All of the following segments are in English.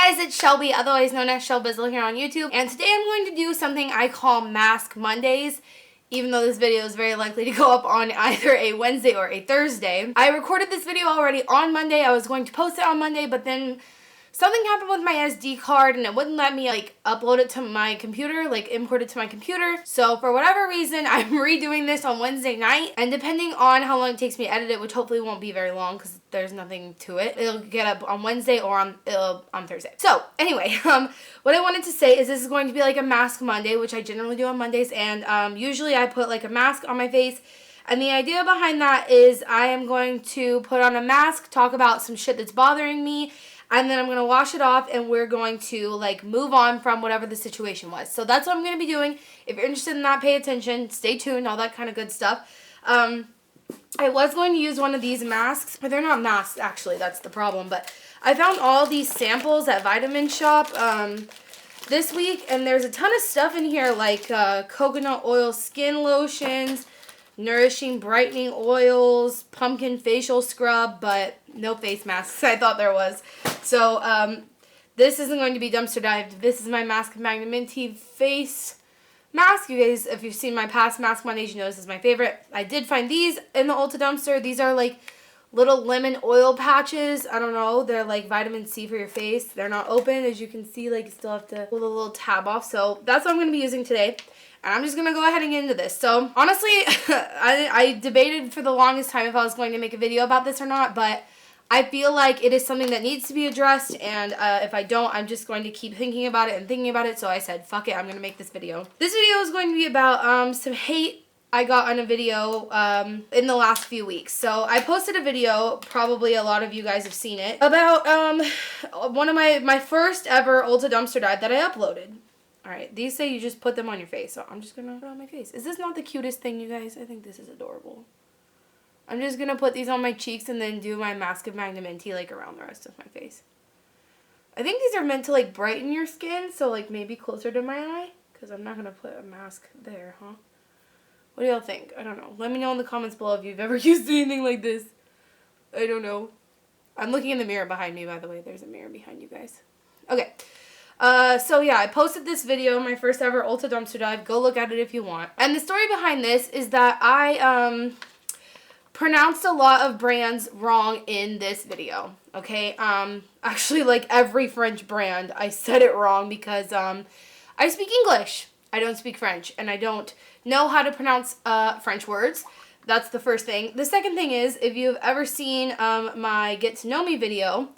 Hey guys, it's Shelby, otherwise known as Shelbizleee here on YouTube, and today I'm going to do something I call Mask Mondays, even though this video is very likely to go up on either a Wednesday or a Thursday. I recorded this video already on Monday. I was going to post it on Monday, but then something happened with my SD card and it wouldn't let me upload it to my computer, import it to my computer. So for whatever reason, I'm redoing this on Wednesday night, and depending on how long it takes me to edit it, which hopefully won't be very long because there's nothing to it, it'll get up on Wednesday or on Thursday. So anyway, what I wanted to say is this is going to be like a Mask Monday, which I generally do on Mondays, and usually I put like a mask on my face. And the idea behind that is I am going to put on a mask, talk about some shit that's bothering me, and then I'm going to wash it off, and we're going to, move on from whatever the situation was. So that's what I'm going to be doing. If you're interested in that, pay attention, stay tuned, all that kind of good stuff. I was going to use one of these masks, but they're not masks, actually. That's the problem. But I found all these samples at Vitamin Shop this week, and there's a ton of stuff in here, like coconut oil skin lotions, nourishing brightening oils, pumpkin facial scrub, but no face masks. I thought there was. So this isn't going to be dumpster dived. This is my Mask Magnum face mask. You guys, if you've seen my past Mask Mondays, you know this is my favorite. I did find these in the Ulta dumpster. These are like little lemon oil patches. I don't know. They're like vitamin C for your face. They're not open. As you can see, you still have to pull the little tab off. So that's what I'm going to be using today. And I'm just going to go ahead and get into this. So honestly, I debated for the longest time if I was going to make a video about this or not, but I feel like it is something that needs to be addressed, and if I don't, I'm just going to keep thinking about it and thinking about it, so I said, fuck it, I'm going to make this video. This video is going to be about some hate I got on a video in the last few weeks. So I posted a video, probably a lot of you guys have seen it, about one of my first ever Ulta dumpster dive that I uploaded. Alright, these say you just put them on your face, so I'm just going to put it on my face. Is this not the cutest thing, you guys? I think this is adorable. I'm just going to put these on my cheeks and then do my Mask of Magnum around the rest of my face. I think these are meant to brighten your skin, so maybe closer to my eye, because I'm not going to put a mask there, huh? What do y'all think? I don't know. Let me know in the comments below if you've ever used anything like this. I don't know. I'm looking in the mirror behind me, by the way. There's a mirror behind you guys. Okay. So yeah, I posted this video, my first ever Ulta dumpster dive. Go look at it if you want. And the story behind this is that I pronounced a lot of brands wrong in this video. Okay? Actually, every French brand, I said it wrong because I speak English. I don't speak French, and I don't know how to pronounce French words. That's the first thing. The second thing is, if you've ever seen my Get to Know Me video,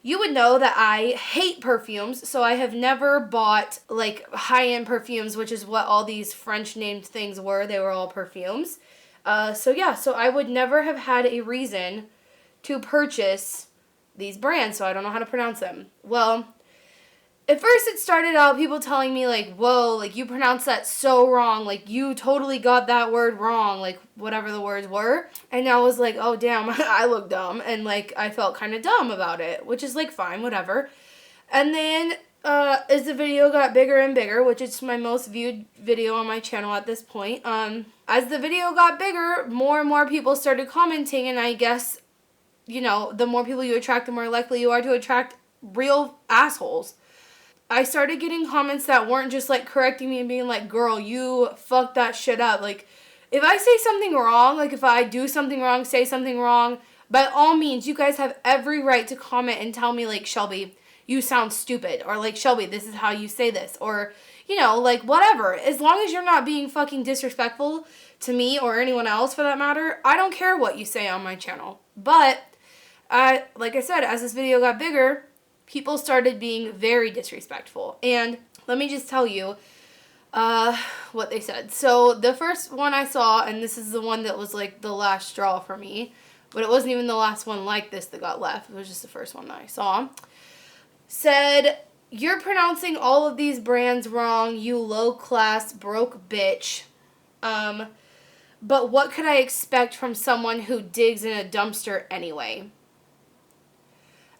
you would know that I hate perfumes, so I have never bought, high-end perfumes, which is what all these French-named things were. They were all perfumes. So I would never have had a reason to purchase these brands, so I don't know how to pronounce them. Well, at first it started out people telling me, whoa, you pronounced that so wrong, you totally got that word wrong, whatever the words were. And I was like, oh, damn, I look dumb, and, I felt kind of dumb about it, which is, fine, whatever. And then, as the video got bigger and bigger, which is my most viewed video on my channel at this point, as the video got bigger, more and more people started commenting, and I guess, the more people you attract, the more likely you are to attract real assholes. I started getting comments that weren't just, correcting me and being like, girl, you fucked that shit up. If I say something wrong, if I do something wrong, say something wrong, by all means, you guys have every right to comment and tell me, Shelby, you sound stupid. Or, Shelby, this is how you say this. Or, whatever. As long as you're not being fucking disrespectful to me or anyone else, for that matter, I don't care what you say on my channel. But, like I said, as this video got bigger, people started being very disrespectful. And let me just tell you what they said. So the first one I saw, and this is the one that was the last straw for me, but it wasn't even the last one like this that got left. It was just the first one that I saw. Said, you're pronouncing all of these brands wrong, you low-class, broke bitch. But what could I expect from someone who digs in a dumpster anyway?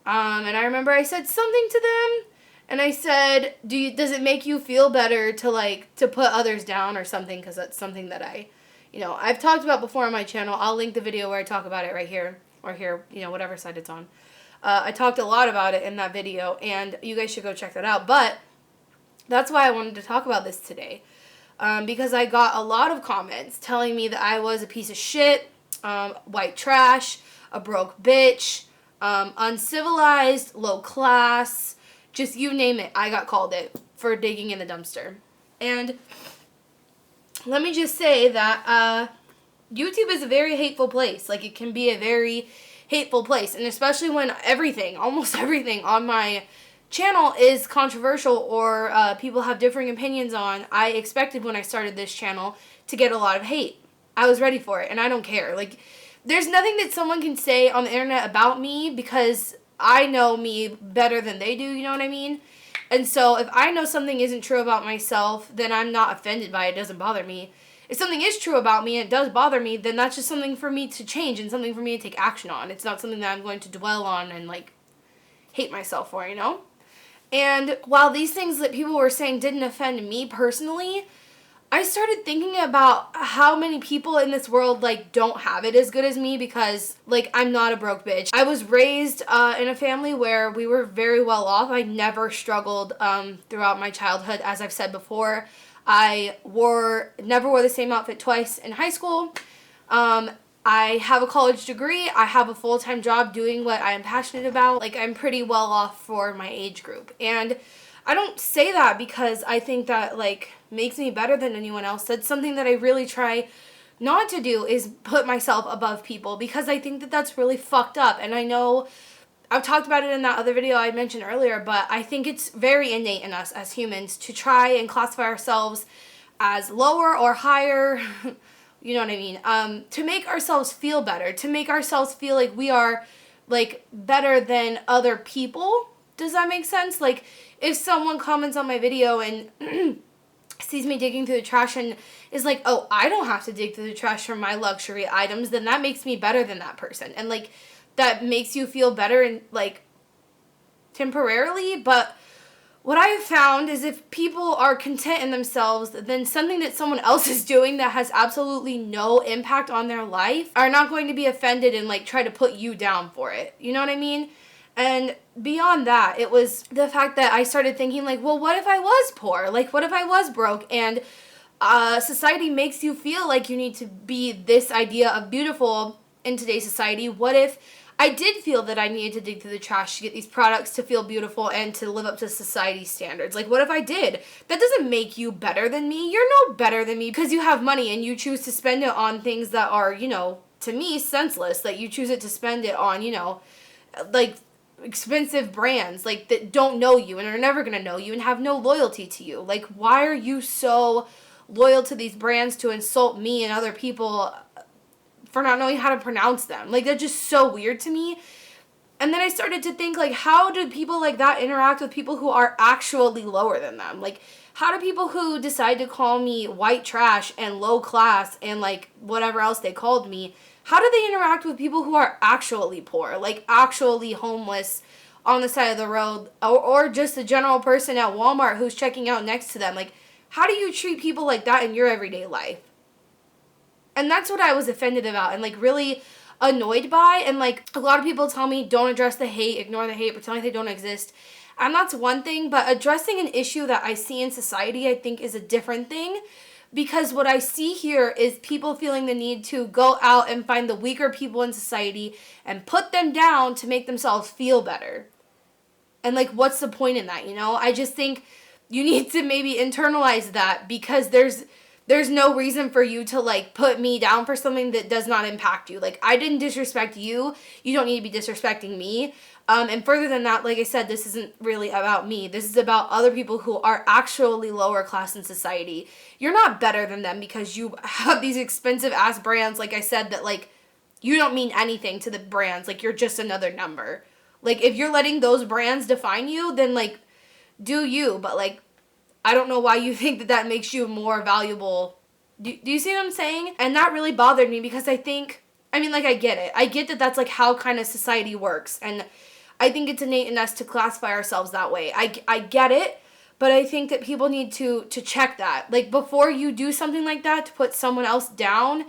And I remember I said something to them, and I said, does it make you feel better to put others down or something? Because that's something that I've talked about before on my channel. I'll link the video where I talk about it right here, or here, whatever side it's on. I talked a lot about it in that video, and you guys should go check that out. But that's why I wanted to talk about this today. Because I got a lot of comments telling me that I was a piece of shit, white trash, a broke bitch, uncivilized, low class, just you name it. I got called it for digging in the dumpster. And let me just say that YouTube is a very hateful place. Like, it can be a very hateful place. And especially when almost everything on my channel is controversial or people have differing opinions on. I expected when I started this channel to get a lot of hate. I was ready for it, and I don't care. Like, there's nothing that someone can say on the internet about me because I know me better than they do, you know what I mean? And so if I know something isn't true about myself, then I'm not offended by it. It doesn't bother me. If something is true about me and it does bother me, then that's just something for me to change and something for me to take action on. It's not something that I'm going to dwell on and, like, hate myself for, you know? And while these things that people were saying didn't offend me personally, I started thinking about how many people in this world, like, don't have it as good as me because, like, I'm not a broke bitch. I was raised in a family where we were very well off. I never struggled throughout my childhood, as I've said before. I never wore the same outfit twice in high school. I have a college degree. I have a full-time job doing what I am passionate about. Like, I'm pretty well off for my age group. And I don't say that because I think that, like, makes me better than anyone else. That's something that I really try not to do, is put myself above people, because I think that that's really fucked up. And I know I've talked about it in that other video I mentioned earlier, but I think it's very innate in us as humans to try and classify ourselves as lower or higher. You know what I mean? To make ourselves feel better, to make ourselves feel like we are, like, better than other people. Does that make sense? Like, if someone comments on my video and sees me digging through the trash and is like, oh, I don't have to dig through the trash for my luxury items, then that makes me better than that person. And, like, that makes you feel better and, like, temporarily. But what I have found is if people are content in themselves, then something that someone else is doing that has absolutely no impact on their life are not going to be offended and, like, try to put you down for it. You know what I mean? And beyond that, it was the fact that I started thinking, like, well, what if I was poor? Like, what if I was broke? And society makes you feel like you need to be this idea of beautiful in today's society. What if I did feel that I needed to dig through the trash to get these products to feel beautiful and to live up to society standards? Like, what if I did? That doesn't make you better than me. You're no better than me because you have money and you choose to spend it on things that are, you know, to me, senseless. That you choose it to spend it on, you know, like, expensive brands, like, that don't know you and are never gonna know you and have no loyalty to you. Like, why are you so loyal to these brands to insult me and other people for not knowing how to pronounce them? Like, that's just so weird to me. And then I started to think, like, how do people like that interact with people who are actually lower than them? Like, how do people who decide to call me white trash and low class and, like, whatever else they called me, how do they interact with people who are actually poor, like, actually homeless on the side of the road, or just a general person at Walmart who's checking out next to them? Like, how do you treat people like that in your everyday life? And that's what I was offended about and, like, really annoyed by. And, like, a lot of people tell me, don't address the hate, ignore the hate, pretend like they don't exist. And that's one thing, but addressing an issue that I see in society, I think, is a different thing. Because what I see here is people feeling the need to go out and find the weaker people in society and put them down to make themselves feel better. And, like, what's the point in that, you know? I just think you need to maybe internalize that, because there's no reason for you to, like, put me down for something that does not impact you. Like, I didn't disrespect you. You don't need to be disrespecting me. And further than that, like I said, this isn't really about me. This is about other people who are actually lower class in society. You're not better than them because you have these expensive ass brands, like I said, that, like, you don't mean anything to the brands. Like, you're just another number. Like, if you're letting those brands define you, then, like, do you. But, like, I don't know why you think that that makes you more valuable. Do you see what I'm saying? And that really bothered me because I think, I mean, like, I get it. I get that that's, like, how kind of society works. And I think it's innate in us to classify ourselves that way. I get it, but I think that people need to check that. Like, before you do something like that to put someone else down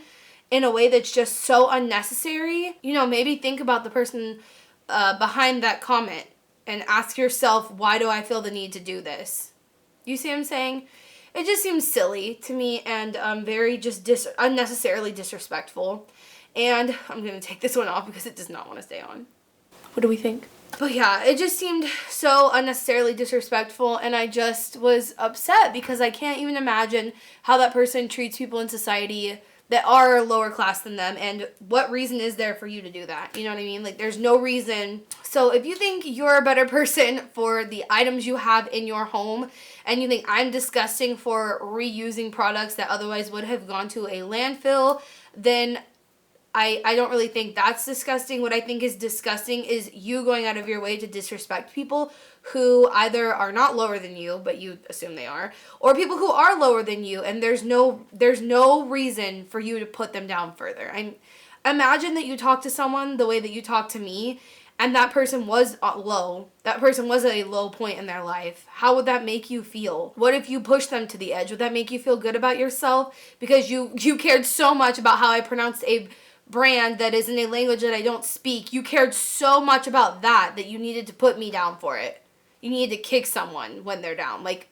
in a way that's just so unnecessary, you know, maybe think about the person behind that comment and ask yourself, why do I feel the need to do this? You see what I'm saying? It just seems silly to me and very just unnecessarily disrespectful. And I'm going to take this one off because it does not want to stay on. What do we think? But yeah, it just seemed so unnecessarily disrespectful, and I just was upset because I can't even imagine how that person treats people in society that are lower class than them, and what reason is there for you to do that? You know what I mean? Like, there's no reason. So if you think you're a better person for the items you have in your home, and you think I'm disgusting for reusing products that otherwise would have gone to a landfill, then I don't really think that's disgusting. What I think is disgusting is you going out of your way to disrespect people who either are not lower than you, but you assume they are, or people who are lower than you, and there's no reason for you to put them down further. Imagine that you talk to someone the way that you talk to me, and that person was low. That person was at a low point in their life. How would that make you feel? What if you pushed them to the edge? Would that make you feel good about yourself? Because you cared so much about how I pronounced a brand that is in a language that I don't speak. You cared so much about that you needed to put me down for it. You needed to kick someone when they're down. Like,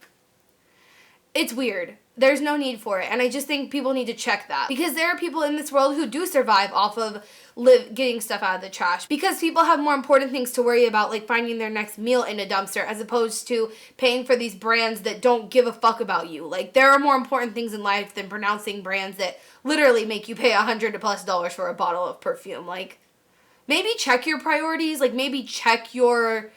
it's weird. There's no need for it. And I just think people need to check that. Because there are people in this world who do survive off of getting stuff out of the trash. Because people have more important things to worry about, like finding their next meal in a dumpster, as opposed to paying for these brands that don't give a fuck about you. Like, there are more important things in life than pronouncing brands that literally make you pay $100+ for a bottle of perfume. Like, maybe check your priorities. Like, maybe check your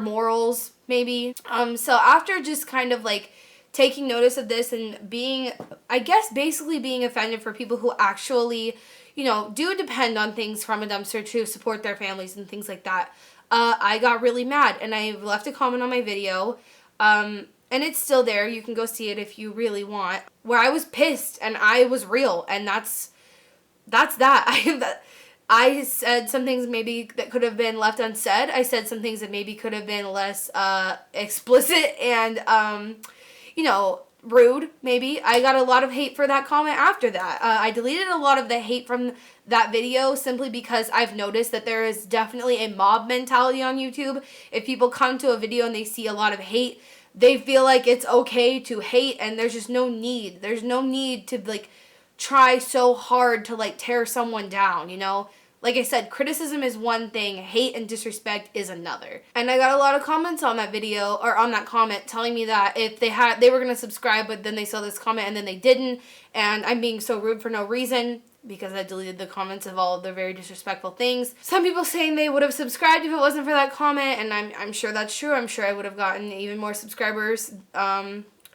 morals, maybe. So after just kind of like taking notice of this and being, I guess, basically being offended for people who actually, you know, do depend on things from a dumpster to support their families and things like that, I got really mad, and I left a comment on my video, and it's still there. You can go see it if you really want, where I was pissed, and I was real, and that's that. I said some things maybe that could have been left unsaid. I said some things that maybe could have been less explicit and, you know, rude, maybe. I got a lot of hate for that comment after that. I deleted a lot of the hate from that video simply because I've noticed that there is definitely a mob mentality on YouTube. If people come to a video and they see a lot of hate, they feel like it's okay to hate, and there's just no need. There's no need to, like, try so hard to, like, tear someone down, you know? Like I said, criticism is one thing, hate and disrespect is another. And I got a lot of comments on that video, or on that comment, telling me that if they were going to subscribe, but then they saw this comment and then they didn't, and I'm being so rude for no reason, because I deleted the comments of all of their very disrespectful things. Some people saying they would have subscribed if it wasn't for that comment, and I'm sure that's true. I'm sure I would have gotten even more subscribers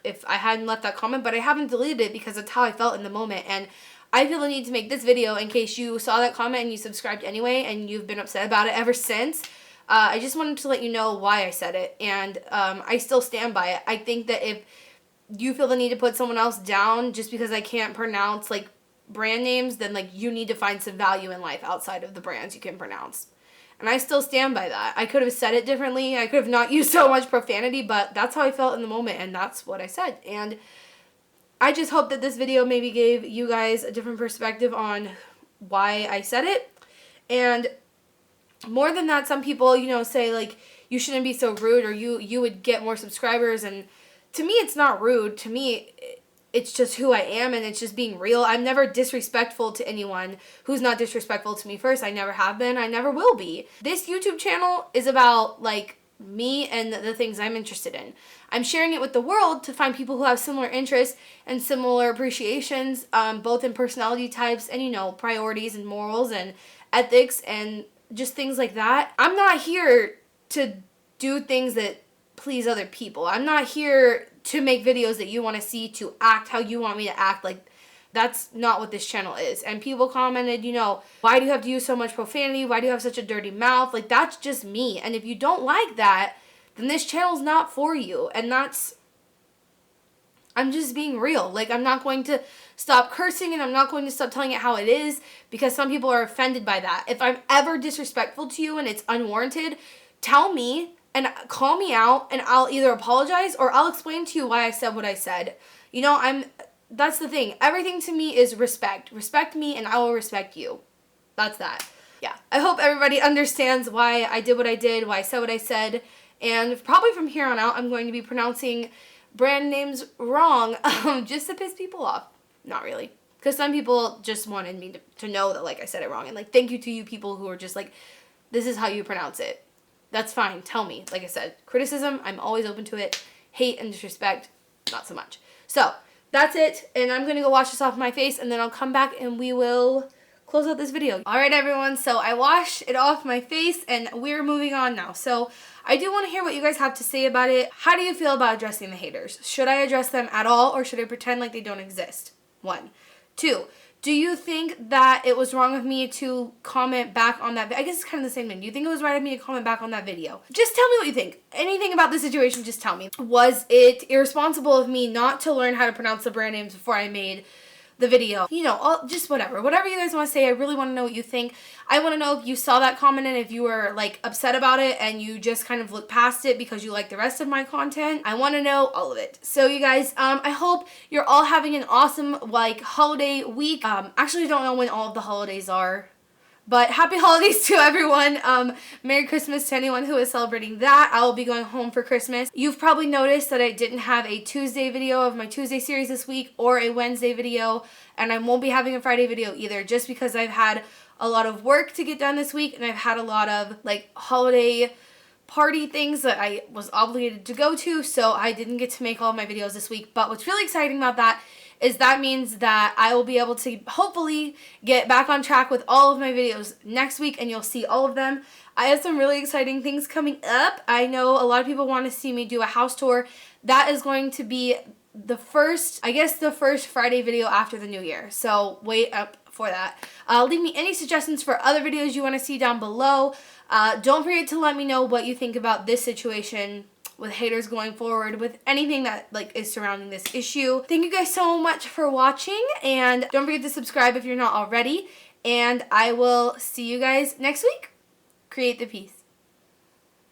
if I hadn't left that comment, but I haven't deleted it because that's how I felt in the moment, and I feel the need to make this video in case you saw that comment and you subscribed anyway and you've been upset about it ever since. I just wanted to let you know why I said it, and I still stand by it. I think that if you feel the need to put someone else down just because I can't pronounce, like, brand names, then, like, you need to find some value in life outside of the brands you can pronounce. And I still stand by that. I could have said it differently. I could have not used so much profanity, but that's how I felt in the moment, and that's what I said. And I just hope that this video maybe gave you guys a different perspective on why I said it. And more than that, some people, you know, say, like, you shouldn't be so rude, or you would get more subscribers. And to me, it's not rude. To me, it's just who I am, and it's just being real. I'm never disrespectful to anyone who's not disrespectful to me first. I never have been. I never will be. This YouTube channel is about, like, me and the things I'm interested in. I'm sharing it with the world to find people who have similar interests and similar appreciations, both in personality types and, you know, priorities and morals and ethics and just things like that. I'm not here to do things that please other people. I'm not here to make videos that you want to see, to act how you want me to act. Like, that's not what this channel is. And people commented, you know, why do you have to use so much profanity? Why do you have such a dirty mouth? Like, that's just me. And if you don't like that, then this channel's not for you. And I'm just being real. Like, I'm not going to stop cursing, and I'm not going to stop telling it how it is, because some people are offended by that. If I'm ever disrespectful to you and it's unwarranted, tell me and call me out, and I'll either apologize or I'll explain to you why I said what I said. You know, that's the thing. Everything to me is respect. Respect me and I will respect you. That's that. yeah, I hope everybody understands why I did what I did, why I said what I said, and probably from here on out, I'm going to be pronouncing brand names wrong just to piss people off. Not really. Because some people just wanted me to know that, like, I said it wrong. And, like, thank you to you people who are just like, this is how you pronounce it. That's fine. Tell me. Like I said, criticism, I'm always open to it. Hate and disrespect, not so much. So, that's it. And I'm going to go wash this off my face. And then I'll come back and we will close out this video. Alright, everyone. So, I washed it off my face. And we're moving on now. So, I do want to hear what you guys have to say about it. How do you feel about addressing the haters? Should I address them at all? Or should I pretend like they don't exist? 1. 2, do you think that it was wrong of me to comment back on that? I guess it's kind of the same thing. Do you think it was right of me to comment back on that video? Just tell me what you think. Anything about the situation, just tell me. Was it irresponsible of me not to learn how to pronounce the brand names before I made the video? You know, just whatever. Whatever you guys want to say, I really want to know what you think. I want to know if you saw that comment and if you were, like, upset about it and you just kind of looked past it because you like the rest of my content. I want to know all of it. So, you guys, I hope you're all having an awesome, like, holiday week. Actually, I don't know when all of the holidays are. But happy holidays to everyone. Merry Christmas to anyone who is celebrating that. I will be going home for Christmas. You've probably noticed that I didn't have a Tuesday video of my Tuesday series this week or a Wednesday video. And I won't be having a Friday video either, just because I've had a lot of work to get done this week. And I've had a lot of, like, holiday party things that I was obligated to go to. So I didn't get to make all of my videos this week. But what's really exciting about that is that means that I will be able to hopefully get back on track with all of my videos next week, and you'll see all of them. I have some really exciting things coming up. I know a lot of people want to see me do a house tour. That is going to be the first, I guess the first Friday video after the new year. So wait up for that. Leave me any suggestions for other videos you want to see down below. Don't forget to let me know what you think about this situation with haters going forward, with anything that, like, is surrounding this issue. Thank you guys so much for watching, and don't forget to subscribe if you're not already, and I will see you guys next week. Create the peace.